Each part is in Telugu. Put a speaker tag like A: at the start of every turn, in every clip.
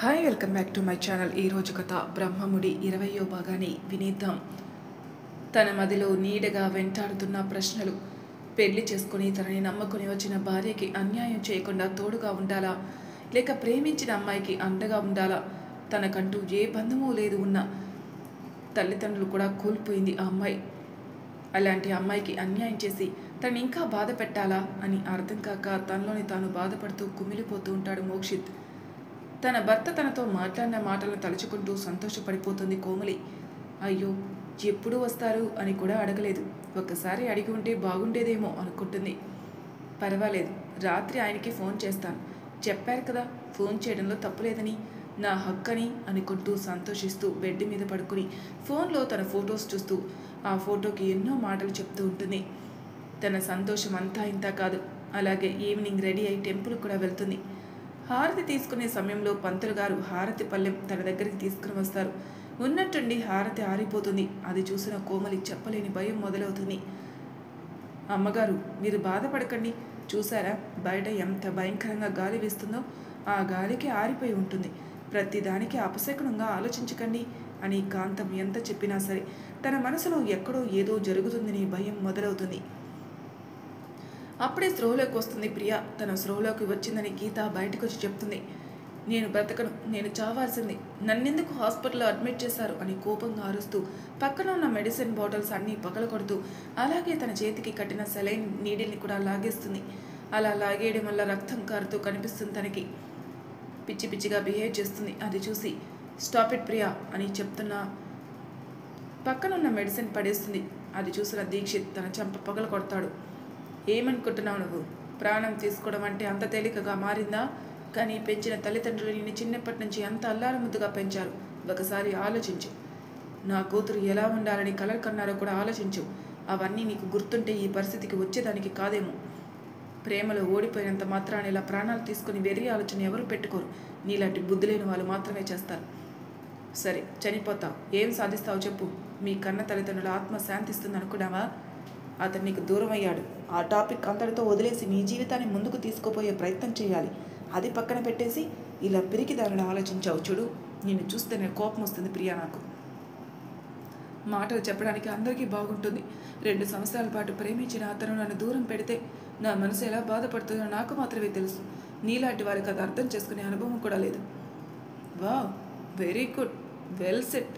A: Hi welcome back to my channel. ఈరోజు కథ బ్రహ్మముడి 20వ భాగాన్ని వినేద్దాం. తన మదిలో నీడగా వెంటాడుతున్న ప్రశ్నలు. పెళ్లి చేసుకుని తనని నమ్ముకుని వచ్చిన భార్యకి అన్యాయం చేయకుండా తోడుగా ఉండాలా, లేక ప్రేమించిన అమ్మాయికి అండగా ఉండాలా? తనకంటూ ఏ బంధము లేదు, ఉన్న తల్లిదండ్రులు కూడా కోల్పోయింది ఆ అమ్మాయి. అలాంటి అమ్మాయికి అన్యాయం చేసి తను ఇంకా బాధ పెట్టాలా అని అర్థం కాక తనలోని తాను బాధపడుతూ కుమిలిపోతూ ఉంటాడు మోక్షిత్. తన భర్త తనతో మాట్లాడిన మాటలను తలుచుకుంటూ సంతోషపడిపోతుంది కోమలి. అయ్యో, ఎప్పుడు వస్తారు అని కూడా అడగలేదు. ఒక్కసారి అడిగి ఉంటే బాగుండేదేమో అనుకుంటుంది. పర్వాలేదు, రాత్రి ఆయనకి ఫోన్ చేస్తాను, చెప్పారు కదా ఫోన్ చేయడంలో తప్పులేదని, నా హక్కని అనుకుంటూ సంతోషిస్తూ బెడ్ మీద పడుకుని ఫోన్లో తన ఫొటోస్ చూస్తూ ఆ ఫోటోకి ఎన్నో మాటలు చెప్తూ ఉంటుంది. తన సంతోషం అంతా ఇంతా కాదు. అలాగే ఈవినింగ్ రెడీ అయి టెంపుల్ కూడా వెళ్తుంది. హారతి తీసుకునే సమయంలో పంతులు గారు హారతి పళ్ళెం తన దగ్గరికి తీసుకుని వస్తారు. ఉన్నట్టుండి హారతి ఆరిపోతుంది. అది చూసిన కోమలి చెప్పలేని భయం మొదలవుతుంది. అమ్మగారు, మీరు బాధపడకండి, చూసారా బయట ఎంత భయంకరంగా గాలి వీస్తుందో, ఆ గాలికి ఆరిపోయి ఉంటుంది, ప్రతిదానికి అపశకునంగా ఆలోచించకండి అని కాంతం ఎంత చెప్పినా సరే తన మనసులో ఎక్కడో ఏదో జరుగుతుందని భయం మొదలవుతుంది. అప్పుడే స్రోలోకి వస్తుంది ప్రియ. తన స్రోలోకి వచ్చిందని గీత బయటకు వచ్చి చెప్తుంది. నేను బ్రతకను, నేను చావాల్సింది, నన్నెందుకు హాస్పిటల్లో అడ్మిట్ చేశారు అని కోపంగా అరుస్తూ పక్కన ఉన్న మెడిసిన్ బాటిల్స్ అన్నీ పగలకొడుతూ అలాగే తన చేతికి కట్టిన సెలైన్ నీడిల్ని కూడా లాగేస్తుంది. అలా లాగేయడం వల్ల రక్తం కారుతూ కనిపిస్తుంది తనకి. పిచ్చి పిచ్చిగా బిహేవ్ చేస్తుంది. అది చూసి స్టాప్ ఇట్ ప్రియా అని చెప్తున్న పక్కనున్న మెడిసిన్ పడేస్తుంది. అది చూసిన దీక్షిత్ తన చెంప పగల కొడతాడు. ఏమనుకుంటున్నావు నువ్వు? ప్రాణం తీసుకోవడం అంటే అంత తేలికగా మారిందా? కానీ పెంచిన తల్లిదండ్రులు నిన్ను చిన్నప్పటి నుంచి అంత అల్లారముద్దుగా పెంచారు. ఒకసారి ఆలోచించు. నా కూతురు ఎలా ఉండాలని కలలు కన్నారో కూడా ఆలోచించు. అవన్నీ నీకు గుర్తుంటే ఈ పరిస్థితికి వచ్చేదానికి కాదేమో. ప్రేమలో ఓడిపోయినంత మాత్రాన్ని ఇలా ప్రాణాలు తీసుకుని వెర్రి ఆలోచన ఎవరు పెట్టుకోరు. నీలాంటి బుద్ధి లేని వాళ్ళు మాత్రమే చేస్తారు. సరే, చనిపోతావు, ఏం సాధిస్తావు చెప్పు? మీ కన్న తల్లిదండ్రుల ఆత్మ శాంతిస్తుంది అనుకున్నావా? అతను నీకు దూరం అయ్యాడు. ఆ టాపిక్ అంతటితో వదిలేసి నీ జీవితాన్ని ముందుకు తీసుకుపోయే ప్రయత్నం చేయాలి. అది పక్కన పెట్టేసి ఇలా పిరికిదారులు ఆలోచించావు చూడు, నిన్ను చూస్తేనే కోపం వస్తుంది ప్రియా. నాకు మాటలు చెప్పడానికి అందరికీ బాగుంటుంది. 2 సంవత్సరాల పాటు ప్రేమించిన అతను నన్ను దూరం పెడితే నా మనసు ఎలా బాధపడుతుందో నాకు మాత్రమే తెలుసు. నీలాంటి వారికి అది అర్థం చేసుకునే అనుభవం కూడా లేదు. Wow, very good, well set,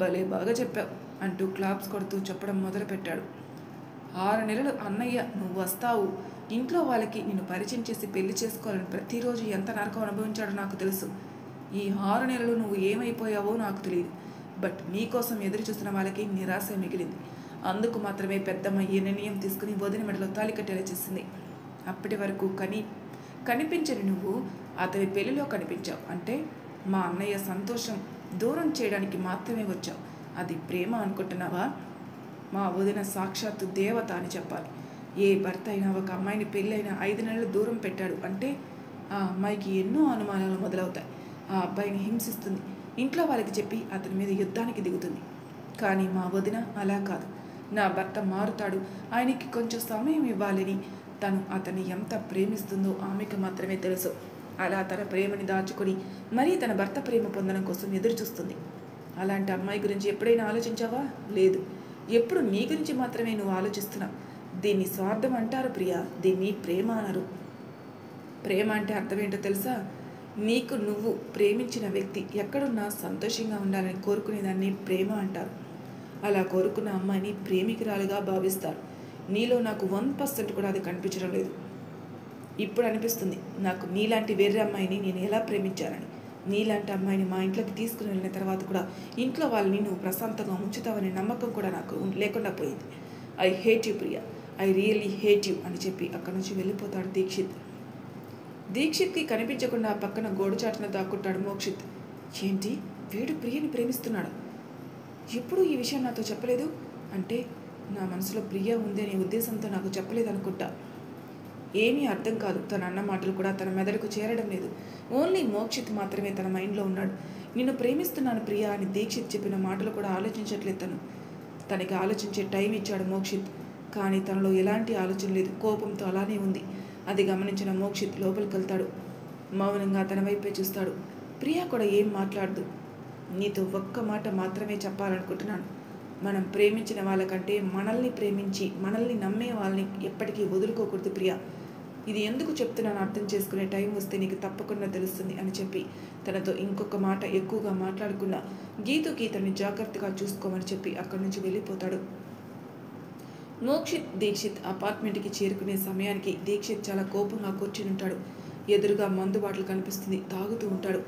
A: భలే బాగా చెప్పావు అంటూ క్లాప్స్ కొడుతూ చెప్పడం మొదలుపెట్టాడు. 6 నెలలు అన్నయ్య నువ్వు వస్తావు, ఇంట్లో వాళ్ళకి నిన్ను పరిచయం చేసి పెళ్లి చేసుకోవాలని ప్రతిరోజు ఎంత నరకం అనుభవించాడో నాకు తెలుసు. ఈ 6 నెలలు నువ్వు ఏమైపోయావో నాకు తెలియదు. బట్ నీకోసం ఎదురు చూస్తున్న వాళ్ళకి నిరాశ మిగిలింది. అందుకు మాత్రమే పెద్దమ్మ ఈ నిర్ణయం తీసుకుని వదిన మెడలో తాళి కట్టేలా చేసింది. అప్పటి వరకు కనిపించని నువ్వు అతని పెళ్లిలో కనిపించావు. అంటే మా అన్నయ్య సంతోషం దూరం చేయడానికి మాత్రమే వచ్చావు. అది ప్రేమ అనుకుంటున్నావా? మా వదిన సాక్షాత్తు దేవత అని చెప్పాలి. ఏ భర్త అయినా ఒక అమ్మాయిని పెళ్ళైన 5 నెలలు దూరం పెట్టాడు అంటే ఆ అమ్మాయికి ఎన్నో అనుమానాలు మొదలవుతాయి. ఆ అబ్బాయిని హింసిస్తుంది, ఇంట్లో వాళ్ళకి చెప్పి అతని మీద యుద్ధానికి దిగుతుంది. కానీ మా వదిన అలా కాదు. నా భర్త మారుతాడు, ఆయనకి కొంచెం సమయం ఇవ్వాలని తను అతన్ని ఎంత ప్రేమిస్తుందో ఆమెకు మాత్రమే తెలుసు. అలా తన ప్రేమని దాచుకొని మరీ తన భర్త ప్రేమ పొందడం కోసం ఎదురు చూస్తుంది. అలాంటి అమ్మాయి గురించి ఎప్పుడైనా ఆలోచించావా? లేదు. ఎప్పుడు నీ గురించి మాత్రమే నువ్వు ఆలోచిస్తున్నావు. దీన్ని స్వార్థం అంటారు ప్రియా, దీన్ని ప్రేమ అనరు. ప్రేమ అంటే అర్థం ఏంటో తెలుసా? నీకు నువ్వు ప్రేమించిన వ్యక్తి ఎక్కడున్నా సంతోషంగా ఉండాలని కోరుకునేదాన్ని ప్రేమ అంటారు. అలా కోరుకున్న అమ్మాయిని ప్రేమికురాలుగా భావిస్తారు. నీలో నాకు 1% కూడా అది కనిపించడం లేదు. ఇప్పుడు అనిపిస్తుంది నాకు నీలాంటి వేరే అమ్మాయిని నేను ఎలా ప్రేమించాలని. నీలాంటి అమ్మాయిని మా ఇంట్లోకి తీసుకుని వెళ్ళిన తర్వాత కూడా ఇంట్లో వాళ్ళని నువ్వు ప్రశాంతంగా ఉంచుతావనే నమ్మకం కూడా నాకు లేకుండా పోయింది. I hate you Priya, I really hate you అని చెప్పి అక్కడి నుంచి వెళ్ళిపోతాడు దీక్షిత్. దీక్షిత్కి కనిపించకుండా పక్కన గోడుచాటున దాక్కుంటాడు మోక్షిత్. ఏంటి, వీడు ప్రియని ప్రేమిస్తున్నాడు? ఎప్పుడు ఈ విషయం నాతో చెప్పలేదు? అంటే నా మనసులో ప్రియ ఉంది అనే ఉద్దేశంతో నాకు చెప్పలేదు అనుకుంటా. ఏమీ అర్థం కాదు. తన అన్న మాటలు కూడా తన మెదడుకు చేరడం లేదు. ఓన్లీ మోక్షిత్ మాత్రమే తన మైండ్లో ఉన్నాడు. నిన్ను ప్రేమిస్తున్నాను ప్రియా అని దీక్షిత్ చెప్పిన మాటలు కూడా ఆలోచించట్లేదు. తనకి ఆలోచించే టైం ఇచ్చాడు మోక్షిత్. కానీ తనలో ఎలాంటి ఆలోచన లేదు, కోపంతో అలానే ఉంది. అది గమనించిన మోక్షిత్ లోపలికి వెళ్తాడు. మౌనంగా తన వైపే చూస్తాడు. ప్రియా కూడా ఏం మాట్లాడదు. నీతో ఒక్క మాట మాత్రమే చెప్పాలనుకుంటున్నాను. మనం ప్రేమించిన వాళ్ళకంటే మనల్ని ప్రేమించి మనల్ని నమ్మే వాళ్ళని ఎప్పటికీ వదులుకోకూడదు ప్రియా. ఇది ఎందుకు చెప్తున్నాను అర్థం చేసుకునే టైం వస్తే నీకు తప్పకుండా తెలుస్తుంది అని చెప్పి తనతో ఇంకొక మాట ఎక్కువగా మాట్లాడకుండా గీతుకి తనని జాగ్రత్తగా చూసుకోమని చెప్పి అక్కడి నుంచి వెళ్ళిపోతాడు. మోక్షిత్ దీక్షిత్ అపార్ట్మెంట్కి చేరుకునే సమయానికి దీక్షిత్ చాలా కోపంగా కూర్చుని ఉంటాడు. ఎదురుగా మందు బాటలు కనిపిస్తుంది, తాగుతూ ఉంటాడు.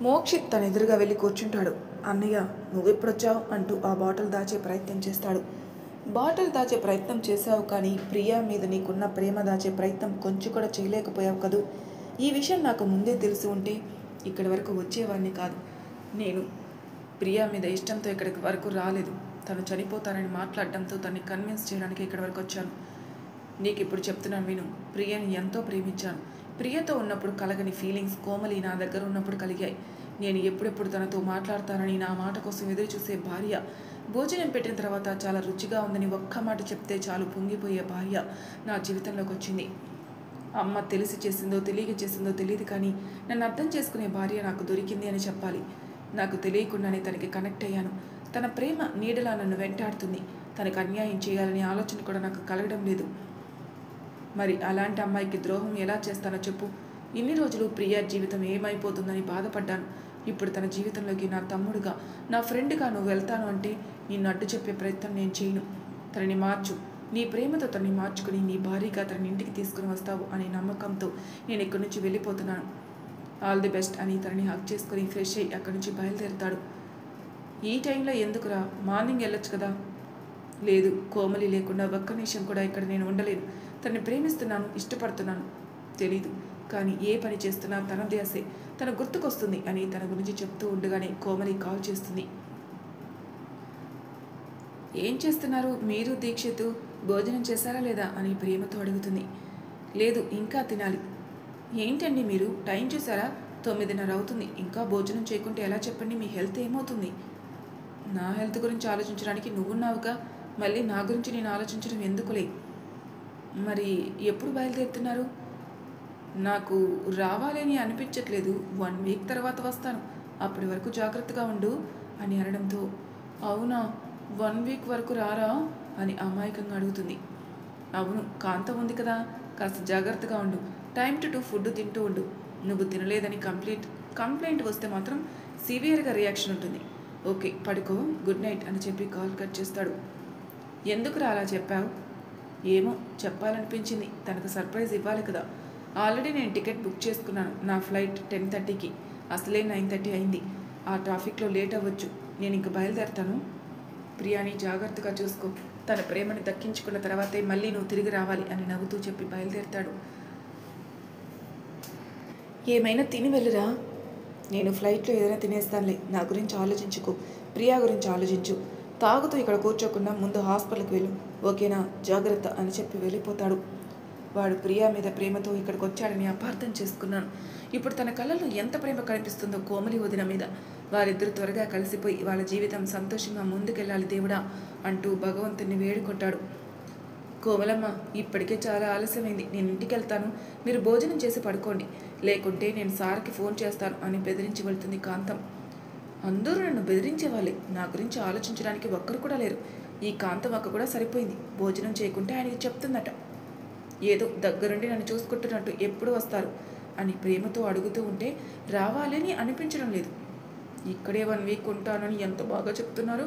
A: మోక్షిత్ తన ఎదురుగా వెళ్ళి కూర్చుంటాడు. అన్నయ్య నువ్వెప్పుడొచ్చావు అంటూ ఆ బాటిల్ దాచే ప్రయత్నం చేస్తాడు. బాటిల్ దాచే ప్రయత్నం చేశావు కానీ ప్రియా మీద నీకున్న ప్రేమ దాచే ప్రయత్నం కొంచెం కూడా చేయలేకపోయావు కదూ. ఈ విషయం నాకు ముందే తెలిసి ఉంటే ఇక్కడి వరకు వచ్చేవాడిని కాదు. నేను ప్రియా మీద ఇష్టంతో ఇక్కడికి వరకు రాలేదు. తను చనిపోతానని మాట్లాడడంతో తనని కన్విన్స్ చేయడానికి ఇక్కడి వరకు వచ్చాను. నీకు ఇప్పుడు చెప్తున్నాను విను. ప్రియని ఎంతో ప్రేమించాను. ప్రియతో ఉన్నప్పుడు కలగని ఫీలింగ్స్ కోమలి నా దగ్గర ఉన్నప్పుడు కలిగాయి. నేను ఎప్పుడెప్పుడు తనతో మాట్లాడతానని నా మాట కోసం ఎదురు చూసే భార్య, భోజనం పెట్టిన తర్వాత చాలా రుచిగా ఉందని ఒక్క మాట చెప్తే చాలు పొంగిపోయే భార్య నా జీవితంలోకి వచ్చింది. అమ్మ తెలిసి చేసిందో తెలియక చేసిందో తెలియదు కానీ నన్ను అర్థం చేసుకునే భార్య నాకు దొరికింది అని చెప్పాలి. నాకు తెలియకుండానే తనకి కనెక్ట్ అయ్యాను. తన ప్రేమ నీడలా నన్ను వెంటాడుతుంది. తనకు అన్యాయం చేయాలనే ఆలోచన కూడా నాకు కలగడం లేదు. మరి అలాంటి అమ్మాయికి ద్రోహం ఎలా చేస్తానో చెప్పు. ఇన్ని రోజులు ప్రియా జీవితం ఏమైపోతుందని బాధపడ్డాను. ఇప్పుడు తన జీవితంలోకి నా తమ్ముడుగా, నా ఫ్రెండ్గా నువ్వు వెళ్తాను అంటే నిన్ను అడ్డు చెప్పే ప్రయత్నం నేను చేయను. తనని మార్చు. నీ ప్రేమతో తనని మార్చుకుని నీ భారీగా తనని ఇంటికి తీసుకుని వస్తావు అనే నమ్మకంతో నేను ఇక్కడి నుంచి వెళ్ళిపోతున్నాను. ఆల్ ది బెస్ట్ అని తనని హక్ చేసుకుని ఫ్రెష్ అయ్యి అక్కడి నుంచి బయలుదేరుతాడు. ఈ టైంలో ఎందుకురా, మార్నింగ్ వెళ్ళొచ్చు కదా. లేదు, కోమలి లేకుండా ఒక్క నిమిషం కూడా ఇక్కడ నేను ఉండలేను. తనని ప్రేమిస్తున్నాను, ఇష్టపడుతున్నాను. తెలీదు కానీ ఏ పని చేస్తున్నా తన ధ్యాసే, తన గుర్తుకొస్తుంది అని తన గురించి చెప్తూ ఉండగానే కోమలి కాల్ చేస్తుంది. ఏం చేస్తున్నారు మీరు దీక్షిత్? భోజనం చేశారా లేదా అని ప్రేమతో అడుగుతుంది. లేదు, ఇంకా తినాలి. ఏంటండి మీరు టైం చూసారా? 9:30 అవుతుంది. ఇంకా భోజనం చేయకుంటే ఎలా చెప్పండి? మీ హెల్త్ ఏమవుతుంది? నా హెల్త్ గురించి ఆలోచించడానికి నువ్వున్నావుగా, మళ్ళీ నా గురించి నేను ఆలోచించడం ఎందుకులే. మరి ఎప్పుడు బయలుదేరుతున్నారు? నాకు రావాలని అనిపించట్లేదు. 1 వీక్ తర్వాత వస్తాను. అప్పటి వరకు జాగ్రత్తగా ఉండు అని అనడంతో అవునా, 1 వీక్ వరకు రారా అని అమాయకంగా అడుగుతుంది. అవును, కాంతం ఉంది కదా, కాస్త జాగ్రత్తగా ఉండు. టైం టు 2 ఫుడ్ తింటూ ఉండు. నువ్వు తినలేదని కంప్లైంట్ వస్తే మాత్రం సివియర్గా రియాక్షన్ ఉంటుంది. ఓకే పడుకో, గుడ్ నైట్ అని చెప్పి కాల్ కట్ చేస్తాడు. ఎందుకురా అలా చెప్పావు? ఏమో చెప్పాలనిపించింది. తనకు సర్ప్రైజ్ ఇవ్వాలి కదా. ఆల్రెడీ నేను టికెట్ బుక్ చేసుకున్నాను. నా ఫ్లైట్ 10:30కి, అసలే 9:30 అయింది. ఆ ట్రాఫిక్లో లేట్ అవ్వచ్చు. నేను ఇంక బయలుదేరుతాను. ప్రియాని జాగ్రత్తగా చూసుకో. తన ప్రేమని దక్కించుకున్న తర్వాతే మళ్ళీ నువ్వు తిరిగి రావాలి అని నవ్వుతూ చెప్పి బయలుదేరుతాడు. ఏమైనా తిని వెళ్ళురా. నేను ఫ్లైట్లో ఏదైనా తినేస్తానులే. నా గురించి ఆలోచించుకో, ప్రియా గురించి ఆలోచించు. తాగుతూ ఇక్కడ కూర్చోకుండా ముందు హాస్పిటల్కి వెళ్ళు, ఓకేనా? జాగ్రత్త అని చెప్పి వెళ్ళిపోతాడు. వాడు ప్రియా మీద ప్రేమతో ఇక్కడికి వచ్చాడని అపార్థం చేసుకున్నాను. ఇప్పుడు తన కళ్ళల్లో ఎంత ప్రేమ కనిపిస్తుందో కోమలి వదిన మీద. వారిద్దరు త్వరగా కలిసిపోయి వాళ్ళ జీవితం సంతోషంగా ముందుకెళ్ళాలి దేవుడా అంటూ భగవంతుని వేడుకుంటాడు. కోమలమ్మ, ఇప్పటికే చాలా ఆలస్యమైంది. నేను ఇంటికి వెళ్తాను. మీరు భోజనం చేసి పడుకోండి, లేకుంటే నేను సార్కి ఫోన్ చేస్తాను అని బెదిరించి వెళ్తుంది కాంతం. అందరూ నన్ను బెదిరించే వాళ్ళే. నా గురించి ఆలోచించడానికి ఒక్కరు కూడా లేరు. ఈ కాంతం అక్క కూడా సరిపోయింది. భోజనం చేయకుంటే ఆయనకి చెప్తుందట. ఏదో దగ్గరుండి నన్ను చూసుకుంటున్నట్టు ఎప్పుడు వస్తారు అని ప్రేమతో అడుగుతూ ఉంటే రావాలని అనిపించడం లేదు. ఇక్కడే 1 వీక్ ఉంటానని ఎంత బాగా చెప్తున్నారు.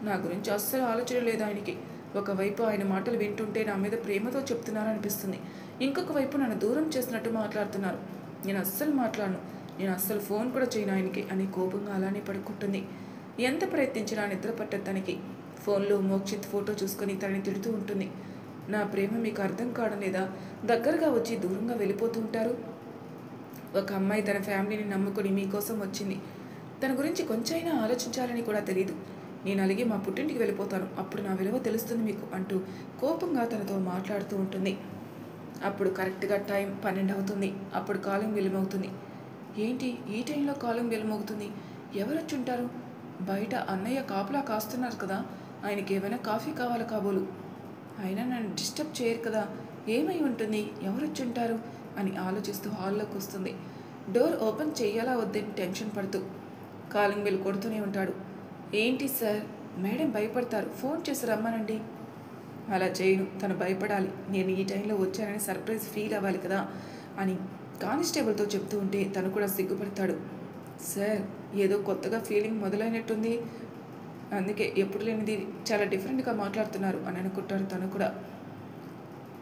A: నా గురించి అస్సలు ఆలోచన లేదు ఆయనకి. ఒకవైపు ఆయన మాటలు వింటుంటే నా మీద ప్రేమతో చెప్తున్నారు అనిపిస్తుంది. ఇంకొక వైపు నన్ను దూరం చేసినట్టు మాట్లాడుతున్నారు. నేను అస్సలు మాట్లాడను. నేను అస్సలు ఫోన్ కూడా చేయను ఆయనకి అని కోపంగా అలానే పడుకుంటుంది. ఎంత ప్రయత్నించినా నిద్ర పట్టదు తనకి. ఫోన్లో మోక్షిత్ ఫోటో చూసుకొని తనని తిడుతూ ఉంటుంది. నా ప్రేమ మీకు అర్థం కావడం లేదా? దగ్గరగా వచ్చి దూరంగా వెళ్ళిపోతూ ఉంటారు. ఒక అమ్మాయి తన ఫ్యామిలీని నమ్ముకొని మీకోసం వచ్చింది. తన గురించి కొంచెమైనా ఆలోచించాలని కూడా తెలియదు. నేను అలాగే మా పుట్టింటికి వెళ్ళిపోతాను, అప్పుడు నా విలువ తెలుస్తుంది మీకు అంటూ కోపంగా తనతో మాట్లాడుతూ ఉంటుంది. అప్పుడు కరెక్ట్గా టైం 12 అవుతుంది. అప్పుడు కాలింగ్ బెల్ మోగుతుంది. ఏంటి ఈ టైంలో కాలింగ్ బెల్ మోగుతుంది? ఎవరు వచ్చి ఉంటారు? బయట అన్నయ్య కాపలా కాస్తున్నారు కదా, ఆయనకి ఏమైనా కాఫీ కావాలా కాబోలు. అయినా నన్ను డిస్టర్బ్ చేయరు కదా, ఏమై ఉంటుంది, ఎవరు వచ్చి ఉంటారు అని ఆలోచిస్తూ హాల్లోకి వస్తుంది. డోర్ ఓపెన్ చెయ్యాలా వద్దని టెన్షన్ పడుతూ కాలింగ్ బెల్ కొడుతూనే ఉంటాడు. ఏంటి సార్, మేడం భయపడతారు, ఫోన్ చేసి రమ్మనండి. అలా చేయను, తను భయపడాలి, నేను ఈ టైంలో వచ్చానని సర్ప్రైజ్ ఫీల్ అవ్వాలి కదా అని కానిస్టేబుల్తో చెప్తూ ఉంటే తను కూడా సిగ్గుపడతాడు. సార్, ఏదో కొత్తగా ఫీలింగ్ మొదలైనట్టుంది, అందుకే ఎప్పుడు లేనిది చాలా డిఫరెంట్గా మాట్లాడుతున్నారు అని అనుకుంటారు. తను కూడా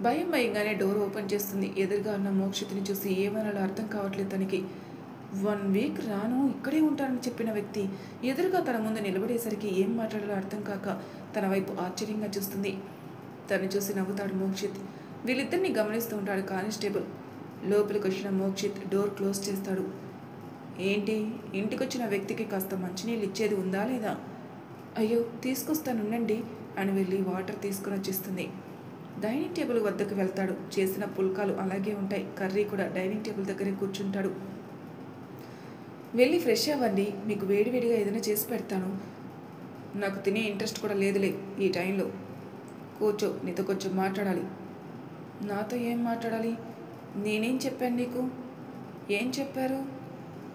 A: భయంగానే డోర్ ఓపెన్ చేస్తుంది. ఎదురుగా ఉన్న మోక్షితిని చూసి ఏమనాలో అర్థం కావట్లేదు తనకి. 1 వీక్ రాను, ఇక్కడే ఉంటానని చెప్పిన వ్యక్తి ఎదురుగా తన ముందు నిలబడేసరికి ఏం మాట్లాడాలో అర్థం కాక తన వైపు ఆశ్చర్యంగా చూస్తుంది. తను చూసి నవ్వుతాడు మోక్షిత్. వీళ్ళిద్దరిని గమనిస్తూ ఉంటాడు కానిస్టేబుల్. లోపలికి వచ్చిన మోక్షిత్ డోర్ క్లోజ్ చేస్తాడు. ఏంటి, ఇంటికొచ్చిన వ్యక్తికి కాస్త మంచినీళ్ళు ఇచ్చేది ఉందా లేదా? అయ్యో తీసుకొస్తానుండండి అని వెళ్ళి వాటర్ తీసుకుని వచ్చేస్తుంది. డైనింగ్ టేబుల్ వద్దకు వెళ్తాడు. చేసిన పుల్కాలు అలాగే ఉంటాయి, కర్రీ కూడా డైనింగ్ టేబుల్ దగ్గరే కూర్చుంటాడు. వెళ్ళి ఫ్రెష్ అవ్వండి, మీకు వేడివేడిగా ఏదైనా చేసి పెడతాను. నాకు తినే ఇంట్రెస్ట్ కూడా లేదులే ఈ టైంలో. కూర్చో, నీతో కొంచెం మాట్లాడాలి. నాతో ఏం మాట్లాడాలి? నేనేం చెప్పాను నీకు? ఏం చెప్పారు?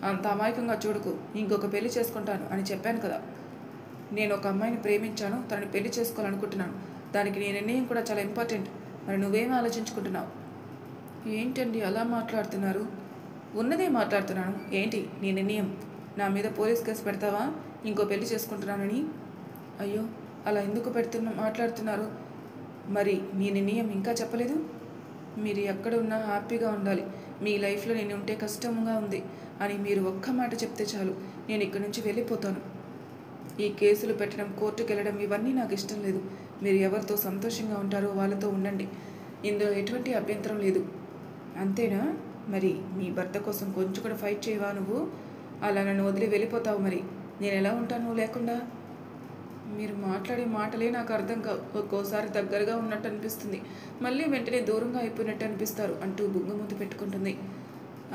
A: అంత అమాయకంగా చూడకు, ఇంకొక పెళ్లి చేసుకుంటాను అని చెప్పాను కదా. నేను ఒక అమ్మాయిని ప్రేమించాను, తనని పెళ్లి చేసుకోవాలనుకుంటున్నాను. దానికి నీ నిర్ణయం కూడా చాలా ఇంపార్టెంట్. మరి నువ్వేం ఆలోచించుకుంటున్నావు? ఏంటండి అలా మాట్లాడుతున్నారు? ఉన్నదే మాట్లాడుతున్నాను. ఏంటి నీ నిర్ణయం? నా మీద పోలీస్ కేసు పెడతావా ఇంకో పెళ్లి చేసుకుంటున్నానని? అయ్యో, అలా ఎందుకు మాట్లాడుతున్నారు? మరి మీ నిర్ణయం ఇంకా చెప్పలేదు? మీరు ఎక్కడ ఉన్నా హ్యాపీగా ఉండాలి, మీ లైఫ్లో నేను ఉంటే కష్టంగా ఉంది అని మీరు ఒక్క మాట చెప్తే చాలు, నేను ఇక్కడి నుంచి వెళ్ళిపోతాను. ఈ కేసులు పెట్టడం, కోర్టుకు వెళ్ళడం ఇవన్నీ నాకు ఇష్టం లేదు. మీరు ఎవరితో సంతోషంగా ఉంటారో వాళ్ళతో ఉండండి, ఇందులో ఎటువంటి అభ్యంతరం లేదు. అంతేనా? మరి మీ భర్త కోసం కొంచెం కూడా ఫైట్ చేయవా నువ్వు? అలా నన్ను వదిలి వెళ్ళిపోతావు, మరి నేను ఎలా ఉంటాను నువ్వు లేకుండా? మీరు మాట్లాడే మాటలే నాకు అర్థం కావు. ఒక్కోసారి దగ్గరగా ఉన్నట్టు అనిపిస్తుంది, మళ్ళీ వెంటనే దూరంగా అయిపోయినట్టు అనిపిస్తారు అంటూ బుగ్గమూతి పెట్టుకుంటుంది.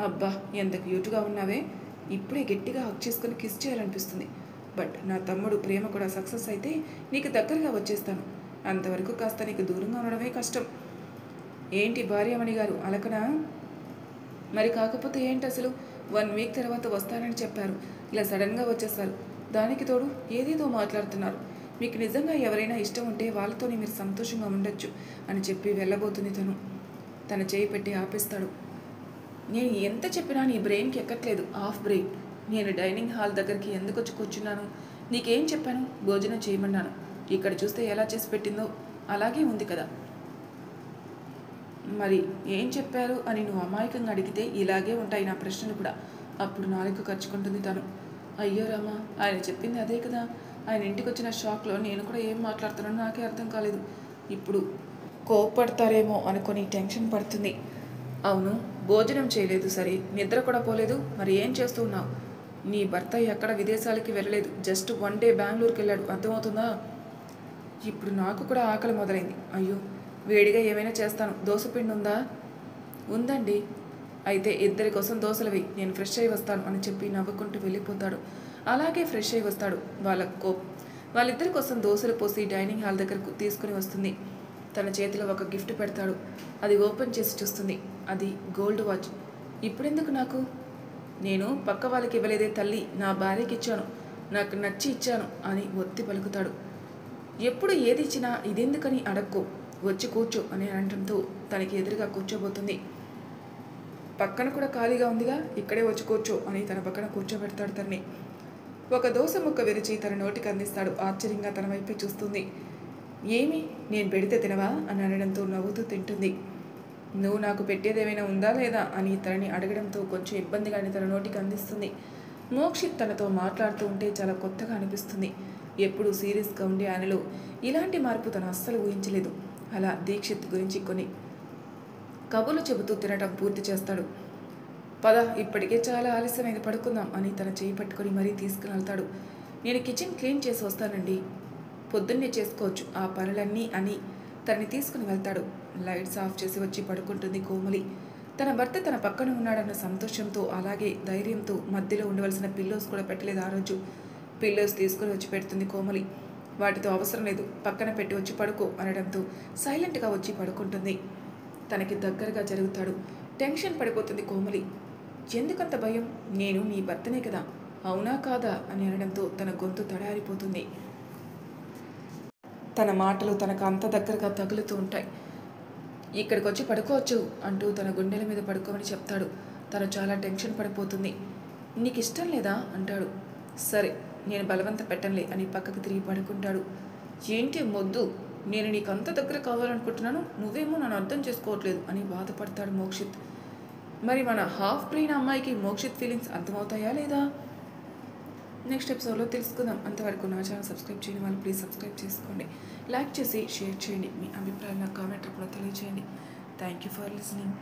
A: అబ్బా, ఎంత క్యూట్గా ఉన్నావే, ఇప్పుడే గట్టిగా హక్ చేసుకుని కిస్ చేయాలనిపిస్తుంది. బట్ నా తమ్ముడు ప్రేమ కూడా సక్సెస్ అయితే నీకు దగ్గరగా వచ్చేస్తాను. అంతవరకు కాస్త నీకు దూరంగా ఉండడమే కష్టం. ఏంటి భార్యమణి గారు అలకనా? మరి కాకపోతే ఏంటి అసలు? 1 వీక్ తర్వాత వస్తానని చెప్పారు, ఇలా సడన్గా వచ్చేస్తారు. దానికి తోడు ఏదేదో మాట్లాడుతున్నారు. మీకు నిజంగా ఎవరైనా ఇష్టం ఉంటే వాళ్ళతోనే మీరు సంతోషంగా ఉండొచ్చు అని చెప్పి వెళ్ళబోతుంది. తన చేయి పెట్టి ఆపేస్తాడు. నేను ఎంత చెప్పినా నీ బ్రెయిన్కి ఎక్కట్లేదు, ఆఫ్ బ్రెయిన్. నేను డైనింగ్ హాల్ దగ్గరికి ఎందుకు వచ్చి కూర్చున్నాను? నీకేం చెప్పాను? భోజనం చేయమన్నాను. ఇక్కడ చూస్తే ఎలా చేసి పెట్టిందో అలాగే ఉంది కదా. మరి ఏం చెప్పారు అని నువ్వు అమాయకంగా అడిగితే ఇలాగే ఉంటాయి నా ప్రశ్నలు కూడా. అప్పుడు నాలుగు ఖర్చుకుంటుంది తను. అయ్యో రామా, ఆయన చెప్పింది అదే కదా. ఆయన ఇంటికి వచ్చిన షాక్లో నేను కూడా ఏం మాట్లాడుతున్నానో నాకే అర్థం కాలేదు. ఇప్పుడు కోప్పడతారేమో అనుకొని టెన్షన్ పడుతుంది. అవును, భోజనం చేయలేదు సరే, నిద్ర కూడా పోలేదు, మరి ఏం చేస్తూ ఉన్నావు? నీ భర్త ఎక్కడ విదేశాలకి వెళ్ళలేదు, జస్ట్ 1 డే బెంగళూరుకి వెళ్ళాడు, అర్థమవుతుందా? ఇప్పుడు నాకు కూడా ఆకలి మొదలైంది. అయ్యో, వేడిగా ఏమైనా చేస్తాను. దోశపిండి ఉందా? ఉందండి. అయితే ఇద్దరి కోసం దోశలు వేయి, నేను ఫ్రెష్ అయ్యి వస్తాను అని చెప్పి నవ్వుకుంటూ వెళ్ళిపోతాడు. అలాగే ఫ్రెష్ అయ్యి వస్తాడు. వాళ్ళిద్దరి కోసం దోశలు పోసి డైనింగ్ హాల్ దగ్గరకు తీసుకుని వస్తుంది. తన చేతిలో ఒక గిఫ్ట్ పెడతాడు. అది ఓపెన్ చేసి చూస్తుంది. అది గోల్డ్ వాచ్. ఇప్పుడెందుకు నాకు? నేను పక్క వాళ్ళకి ఇవ్వలేదే తల్లి, నా భార్యకి ఇచ్చాను, నాకు నచ్చి ఇచ్చాను అని ఒత్తి పలుకుతాడు. ఎప్పుడు ఏది ఇచ్చినా ఇదెందుకని అడక్కో, వచ్చి కూర్చో అని అనడంతో తనకి ఎదురుగా కూర్చోబోతుంది. పక్కన కూడా ఖాళీగా ఉందిగా, ఇక్కడే వచ్చి కూర్చో అని తన పక్కన కూర్చోబెడతాడు. తన్ని ఒక దోశ ముక్క విరిచి తన నోటికి అందిస్తాడు. ఆశ్చర్యంగా తన వైపే చూస్తుంది. ఏమి, నేను పెడితే తినవా అని అనడంతో నవ్వుతూ తింటుంది. నువ్వు నాకు పెట్టేదేమైనా ఉందా లేదా అని తనని అడగడంతో కొంచెం ఇబ్బందిగానే తన నోటికి అందిస్తుంది. మోక్షిత్ తనతో మాట్లాడుతూ ఉంటే చాలా కొత్తగా అనిపిస్తుంది. ఎప్పుడు సీరియస్గా ఉండే ఆయనలో ఇలాంటి మార్పు తను అస్సలు ఊహించలేదు. అలా దీక్షిత్ గురించి కొన్ని కబుర్లు చెబుతూ తినటం పూర్తి చేస్తాడు. పద, ఇప్పటికే చాలా ఆలస్యమైంది, పడుకుందాం అని తన చేయి పట్టుకొని మరీ తీసుకుని వెళ్తాడు. నేను కిచెన్ క్లీన్ చేసి వస్తానండి, పొద్దున్నే చేసుకోవచ్చు ఆ పనులన్నీ అని తనని తీసుకుని వెళ్తాడు. లైట్స్ ఆఫ్ చేసి వచ్చి పడుకుంటుంది కోమలి. తన భర్త తన పక్కన ఉన్నాడన్న సంతోషంతో అలాగే ధైర్యంతో మధ్యలో ఉండవలసిన పిల్లోస్ కూడా పెట్టలేదు ఆ రోజు. పిల్లోస్ తీసుకుని వచ్చి పెడుతుంది కోమలి. వాటితో అవసరం లేదు, పక్కన పెట్టి వచ్చి పడుకో అనడంతో సైలెంట్గా వచ్చి పడుకుంటుంది. తనకి దగ్గరగా జరుగుతాడు. టెన్షన్ పడిపోతుంది కోమలి. ఎందుకంత భయం? నేను నీ భర్తనే కదా, అవునా కాదా అని అనడంతో తన గొంతు తడారిపోతుంది. తన మాటలు తనకు అంత దగ్గరగా తగులుతూ ఉంటాయి. ఇక్కడికి వచ్చి పడుకోవచ్చు అంటూ తన గుండెల మీద పడుకోమని చెప్తాడు. తను చాలా టెన్షన్ పడిపోతుంది. నీకు ఇష్టం లేదా అంటాడు. సరే, నేను బలవంత పెట్టంలే అని పక్కకు తిరిగి పడుకుంటాడు. ఏంటి మొద్దు, నేను నీకు అంత దగ్గర కావాలనుకుంటున్నాను, నువ్వేమో నన్ను అర్థం చేసుకోవట్లేదు అని బాధపడతాడు మోక్షిత్. మరి మన హాఫ్ బ్రెయిన్ అమ్మాయికి మోక్షిత్ ఫీలింగ్స్ అర్థమవుతాయా లేదా? నెక్స్ట్ ఎపిసోడ్లో తెలుసుకుందాం. అంతవరకు నా ఛానల్ సబ్స్క్రైబ్ చేయని వాళ్ళు ప్లీజ్ సబ్స్క్రైబ్ చేసుకోండి, లైక్ చేసి షేర్ చేయండి, మీ అభిప్రాయాలు నాకు కామెంట్ రూపంలో తెలియజేయండి. Thank you for listening.